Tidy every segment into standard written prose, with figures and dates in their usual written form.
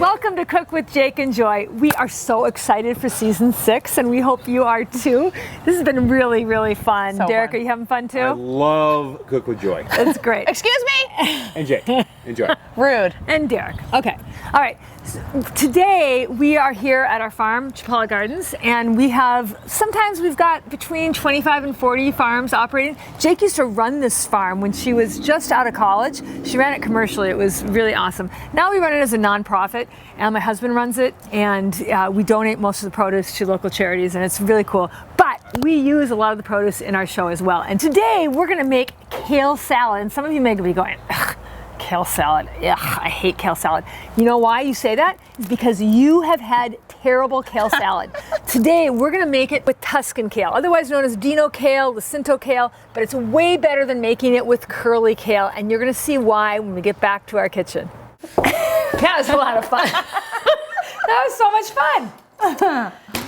Welcome to Cook with Jake and Joy. We are so excited for season 6, and we hope you are too. This has been really, really fun. So Derek, fun. are you having fun too? I love Cook with Joy. It's great. Excuse me? And Jake, enjoy. Rude. And Derek. Okay. All right. So today we are here at our farm, Chapala Gardens, and sometimes we've got between 25 and 40 farms operating. Jake used to run this farm when she was just out of college. She ran it commercially. It was really awesome. Now we run it as a nonprofit, and my husband runs it, and we donate most of the produce to local charities, and it's really cool. But we use a lot of the produce in our show as well. And today we're going to make kale salad, and some of you may be going, ugh. Kale salad. Ugh, I hate kale salad. You know why you say that? It's because you have had terrible kale salad. Today we're going to make it with Tuscan kale, otherwise known as Dino Kale, Jacinto Kale, but it's way better than making it with curly kale, and you're going to see why when we get back to our kitchen. That was a lot of fun. That was so much fun.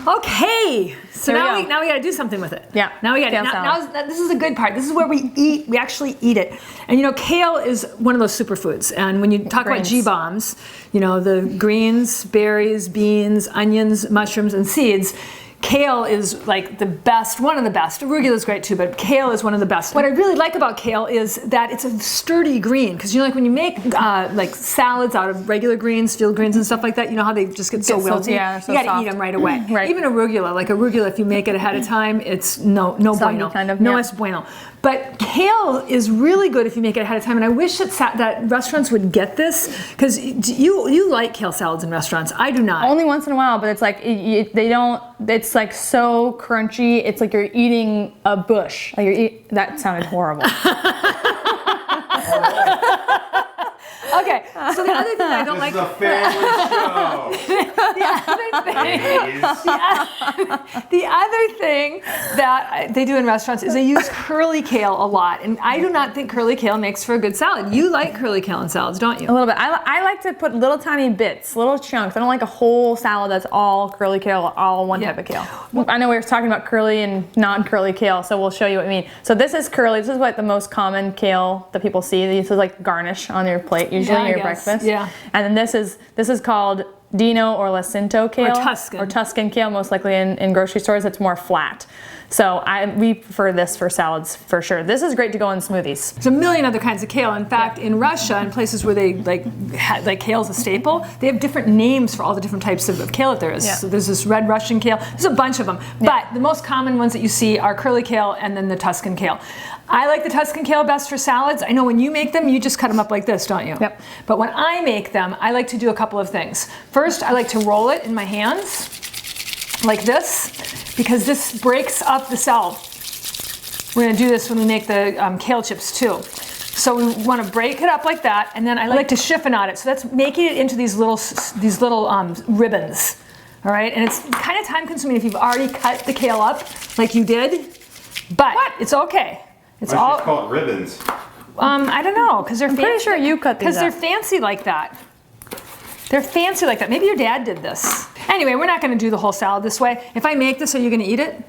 Okay, so now we got to do something with it. Yeah. Now we got to. Now this is a good part. This is where we eat. We actually eat it. And you know, kale is one of those superfoods. And when you talk about G-bombs, you know, the greens, berries, beans, onions, mushrooms, and seeds. Kale is like the best, one of the best. Arugula is great too, but kale is one of the best. What I really like about kale is that it's a sturdy green, because you know, like when you make like salads out of regular greens, field greens and stuff like that, you know how they just get so wilty? Yeah, they're so you gotta soft. eat them right away. Right. Even arugula, if you make it ahead of time, it's no bueno. Kind of, no es bueno. But kale is really good if you make it ahead of time, and I wish that restaurants would get this, because you like kale salads in restaurants. I do not. Only once in a while, but it's like they don't. It's like so crunchy. It's like you're eating a bush. Like that sounded horrible. Okay, so the other thing I don't like. This is a family show. The other thing that they do in restaurants is they use curly kale a lot, and I do not think curly kale makes for a good salad. You like curly kale in salads, don't you? A little bit. I like to put little tiny bits, little chunks. I don't like a whole salad that's all curly kale, all one type of kale. I know we were talking about curly and non-curly kale, so we'll show you what I mean. So this is curly. This is like the most common kale that people see. This is like garnish on your plate usually, your breakfast. Yeah. And then this is called Dino or Jacinto kale. Or Tuscan kale, most likely in grocery stores. It's more flat. So we prefer this for salads for sure. This is great to go in smoothies. There's a million other kinds of kale. In fact, in Russia, in places where they like kale's a staple, they have different names for all the different types of kale that there is. Yeah. So there's this red Russian kale. There's a bunch of them. Yeah. But the most common ones that you see are curly kale and then the Tuscan kale. I like the Tuscan kale best for salads. I know when you make them, you just cut them up like this, don't you? Yep. But when I make them, I like to do a couple of things. First, I like to roll it in my hands like this, because this breaks up the cell. We're going to do this when we make the kale chips too. So we want to break it up like that, and then I like to chiffonade it. So that's making it into these little ribbons. All right, and it's kind of time consuming if you've already cut the kale up like you did, but it's okay. Why should you call it ribbons? I don't know, because they're pretty sure you cut these because they're fancy like that. They're fancy like that. Maybe your dad did this. Anyway, we're not going to do the whole salad this way. If I make this, are you going to eat it?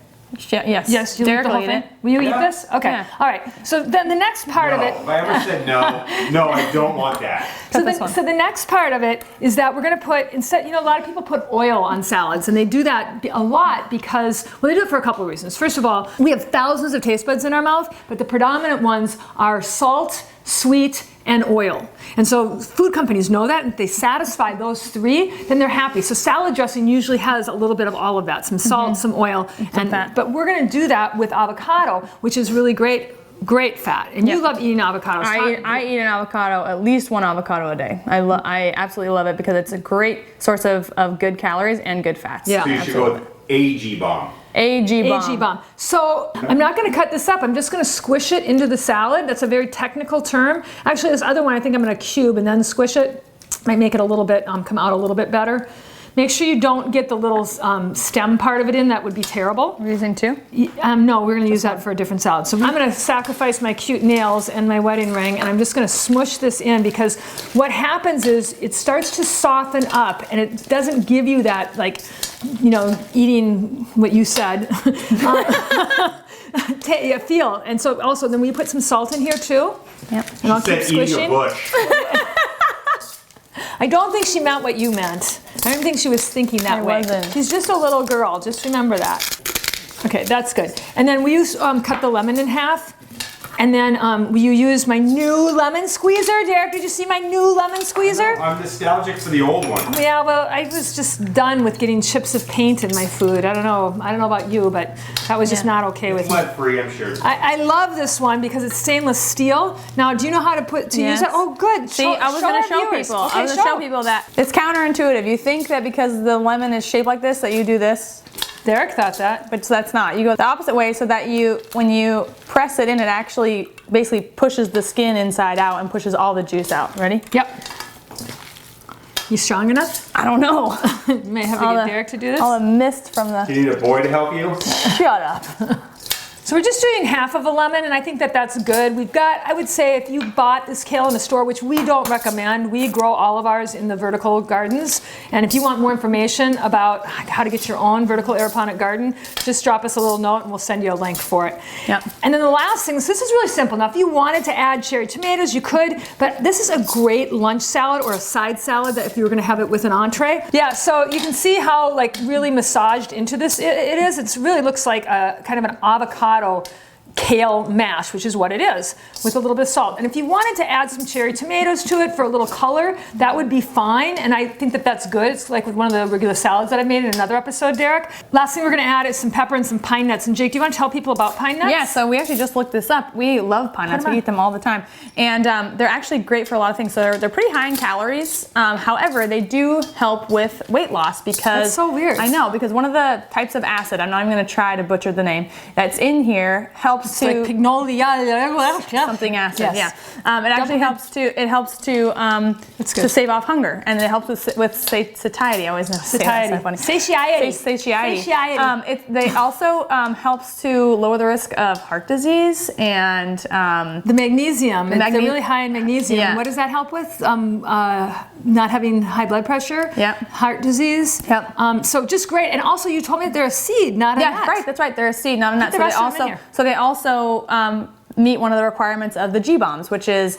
Yes. Yes, you'll eat the whole thing? Will you eat this? Okay. Yeah. All right. So then the next part of it. If I ever said no, I don't want that. So the next part of it is that we're going to put, instead, you know, a lot of people put oil on salads, and they do that a lot because, well, they do it for a couple of reasons. First of all, we have thousands of taste buds in our mouth, but the predominant ones are salt, sweet, and oil. And so food companies know that, and if they satisfy those three, then they're happy. So salad dressing usually has a little bit of all of that, some salt, some oil, and fat. But we're going to do that with avocado, which is really great fat. And you love eating avocados. I eat an avocado, at least one avocado a day. I absolutely love it because it's a great source of good calories and good fats. So you should go with a G-bomb. A-G-bomb. So I'm not going to cut this up. I'm just going to squish it into the salad. That's a very technical term. Actually, this other one I think I'm going to cube and then squish it. Might make it a little bit, come out a little bit better. Make sure you don't get the little stem part of it in. That would be terrible. We're using two? No, we're going to use that for a different salad. So I'm going to sacrifice my cute nails and my wedding ring, and I'm just going to smush this in, because what happens is it starts to soften up, and it doesn't give you that, like, you know, eating what you said. Feel. And so also then we put some salt in here too. Yep. And I'll keep She said eating squishing. a bush. I don't think she meant what you meant. I don't think she was thinking that way. wasn't. She's just a little girl. Just remember that. Okay, that's good. And then we cut the lemon in half. And then you use my new lemon squeezer. Derek, did you see my new lemon squeezer? I'm nostalgic for the old one. Yeah, well, I was just done with getting chips of paint in my food. I don't know about you, but that was just not okay with me. Lead free, I'm sure. I love this one because it's stainless steel. Now, do you know how to use it? Oh, good. See, I was going to show people. I was going to show people that it's counterintuitive. You think that because the lemon is shaped like this that you do this. Derek thought that. But that's not. You go the opposite way so that when you press it in, it actually basically pushes the skin inside out and pushes all the juice out. Ready? Yep. You strong enough? I don't know. You may have to get Derek to do this. All the mist from the... Do you need a boy to help you? Shut up. So we're just doing half of a lemon, and I think that's good. We've got, I would say, if you bought this kale in a store, which we don't recommend, we grow all of ours in the vertical gardens. And if you want more information about how to get your own vertical aeroponic garden, just drop us a little note and we'll send you a link for it. Yep. And then the last thing, so this is really simple. Now, if you wanted to add cherry tomatoes, you could, but this is a great lunch salad or a side salad that if you were gonna have it with an entree. Yeah, so you can see how really massaged into this it is. It really looks like a kind of an avocado kale mash, which is what it is, with a little bit of salt. And if you wanted to add some cherry tomatoes to it for a little color, that would be fine. And I think that's good. It's like with one of the regular salads that I made in another episode, Derek. Last thing we're gonna add is some pepper and some pine nuts. And Jake, do you want to tell people about pine nuts? Yeah, so we actually just looked this up. We love pine nuts. We eat them all the time. And they're actually great for a lot of things. So they're pretty high in calories. However, they do help with weight loss because... That's so weird. I know, because one of the types of acid, I'm not even gonna try to butcher the name, that's in here helps to... Like pignolia, something acid, yes. yeah. It actually helps to save off hunger, and it helps with satiety. I always know satiety. So funny. Satiety. Satiety. They also helps to lower the risk of heart disease and the magnesium. They're really high in magnesium. Yeah. What does that help with? Not having high blood pressure. Yep. Heart disease. Yep. So just great. And also, you told me that they're a seed, not a nut. Yeah, right. That's right. They're a seed, not a nut. So they also meet one of the requirements of the G-bombs, which is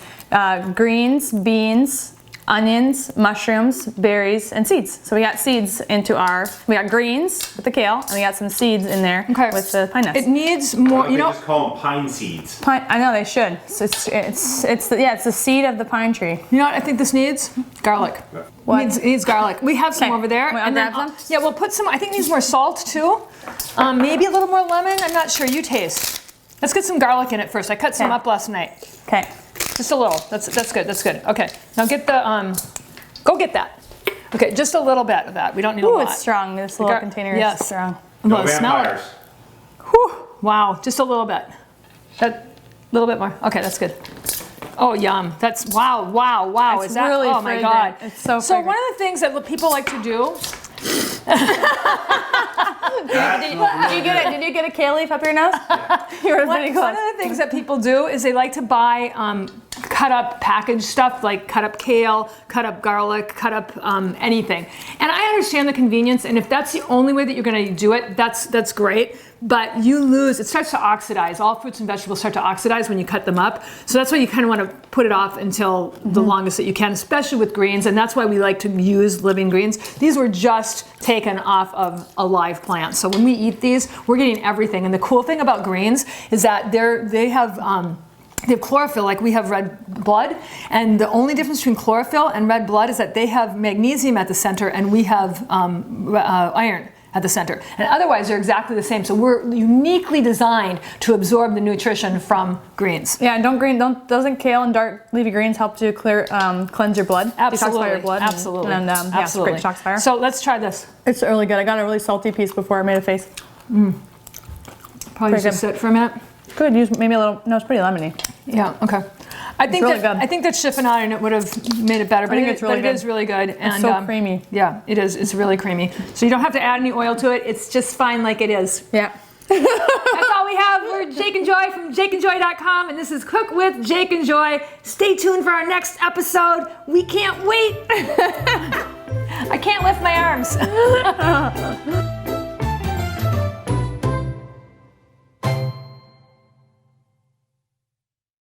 greens, beans, onions, mushrooms, berries, and seeds. So we got seeds we got greens with the kale, and we got some seeds in there with the pine nuts. It needs more, They just call them pine seeds. I know they should. So it's the seed of the pine tree. You know what I think this needs? Garlic. What? It needs garlic. We have some over there. Wait, I'll grab some? Yeah, we'll put some, I think it needs more salt too. Maybe a little more lemon, I'm not sure, you taste. Let's get some garlic in it first. I cut some up last night. Okay. Just a little, that's good. Okay, now get the, go get that. Okay, just a little bit of that. We don't need a lot. Ooh, it's strong. This little container is strong. No Well, smell it. vampires. Whew. Wow, just a little bit. That little bit more. Okay, that's good. Oh, yum. That's, wow. It's Is that, really oh my fragrant. God. It's so So fragrant. one of the things that people like to do. Did you get a kale leaf up your nose? You were pretty close. One of the things that people do is they like to buy cut up packaged stuff, like cut up kale, cut up garlic, cut up anything. And I understand the convenience, and if that's the only way that you're gonna do it, that's great. But it starts to oxidize. All fruits and vegetables start to oxidize when you cut them up. So that's why you kind of want to put it off until the longest that you can, especially with greens. And that's why we like to use living greens. These were just taken off of a live plant. So when we eat these, we're getting everything. And the cool thing about greens is that they have chlorophyll, like we have red blood, and the only difference between chlorophyll and red blood is that they have magnesium at the center and we have iron at the center. And otherwise they're exactly the same. So we're uniquely designed to absorb the nutrition from greens. Yeah, and doesn't kale and dark leafy greens help to cleanse your blood? Absolutely. Detoxify your blood. Absolutely. And Absolutely. it's a great detoxifier. So let's try this. It's really good. I got a really salty piece before I made a face. Probably just sit for a minute. Could use maybe a little, no, it's pretty lemony. Yeah, okay. I think really good. I think that chiffonade in it would have made it better, but think it's really it is really good. And It's so creamy. Yeah, it is. It's really creamy. So you don't have to add any oil to it. It's just fine like it is. Yeah. That's all we have. We're Jake and Joy from jakeandjoy.com, and this is Cook with Jake and Joy. Stay tuned for our next episode. We can't wait. I can't lift my arms.